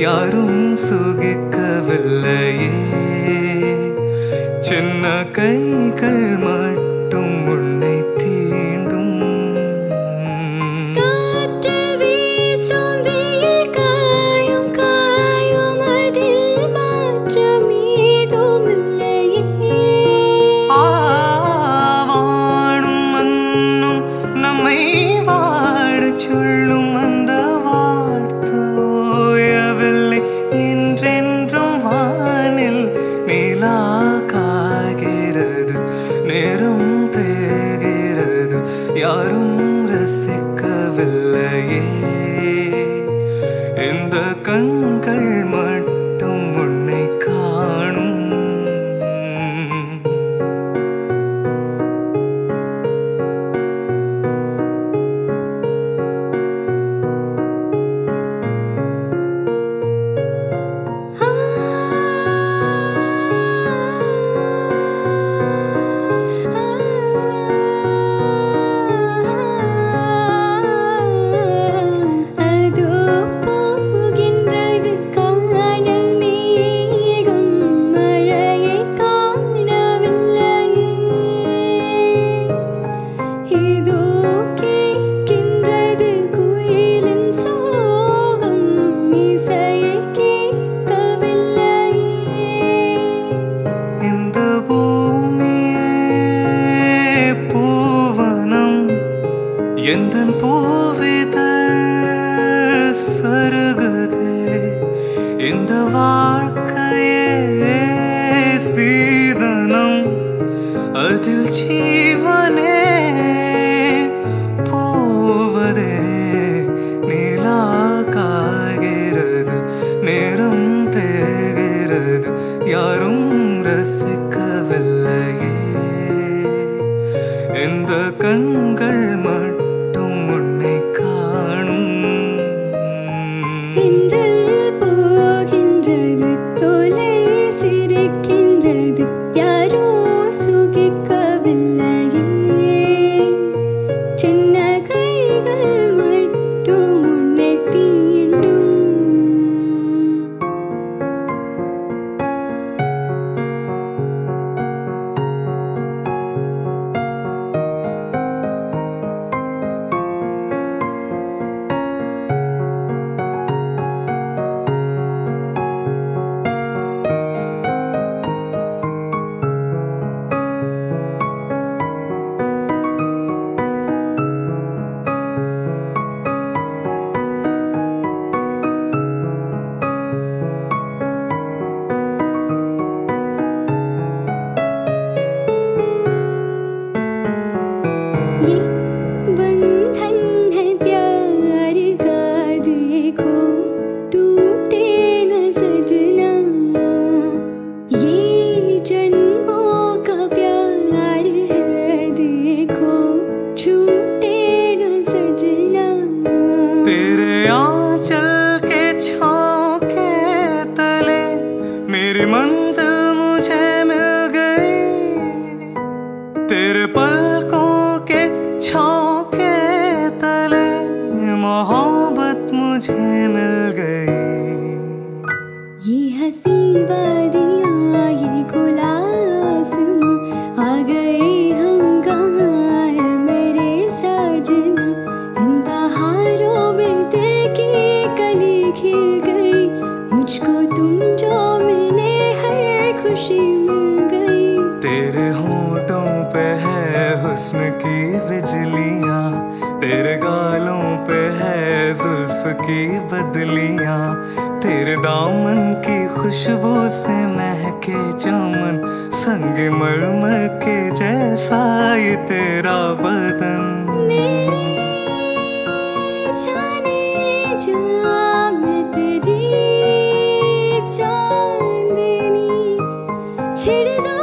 யாரும் சுகிக்கவில்லையே. சின்ன கைகள் மட்டும் உன்னை தீண்டும். காற்று வீசும் வெயில் காயும் காயும் அதில் மாற்றம் ஏதும் இல்லையே. வானும் மண்ணும் நம்மை வாடச் சொல்லும் அந்த வார்த்தோயவில்லை. என்றென்றும் வானில் நிலா காய்கிறது, நேரம் தேகிறது, யாரும் ரசிக்கவில்லையே. இந்த கண்கள் மட்டும் உன்னை காணும். எந்தன் பூவிதழ் சருகுதே, இந்த வாழ்க்கையே சீதனம், அதில் ஜீவனே போவதே. நிலா காய்கிறது, நேரம் தேகிறது, யாரும் ரசிக்கவில்லையே. இந்த கண்கள் மட்டும் உன்னை காணும். தென்றல் போகின்றது, சோலை சிரிக்கின்றது, யாரோ சுகிக்கவில்லையே. சின்ன கைகள் மட்டும் உன்னை தீண்டும். बंधन है प्यार का, देखो टूटे न सजना. ये जन्मों का प्यार है, देखो छूटे न सजना. तेरे आंचल के छाँव के तले मेरी मंजिल मुझे मिल गई. तेरे पलकों के छाँव के तले मोहब्बत मुझे मिल गई. ये हंसी वादियाँ, ये खुला आसमां, आ गए हम कहाँ है मेरे साजना. इन बहारों में देखी की बदलियां, तेरे दामन की खुशबू से महके चमन, संग मरमर के जैसा ये तेरा बदन। मेरी जाने जा मैं तेरी चांदनी, छिड़ दो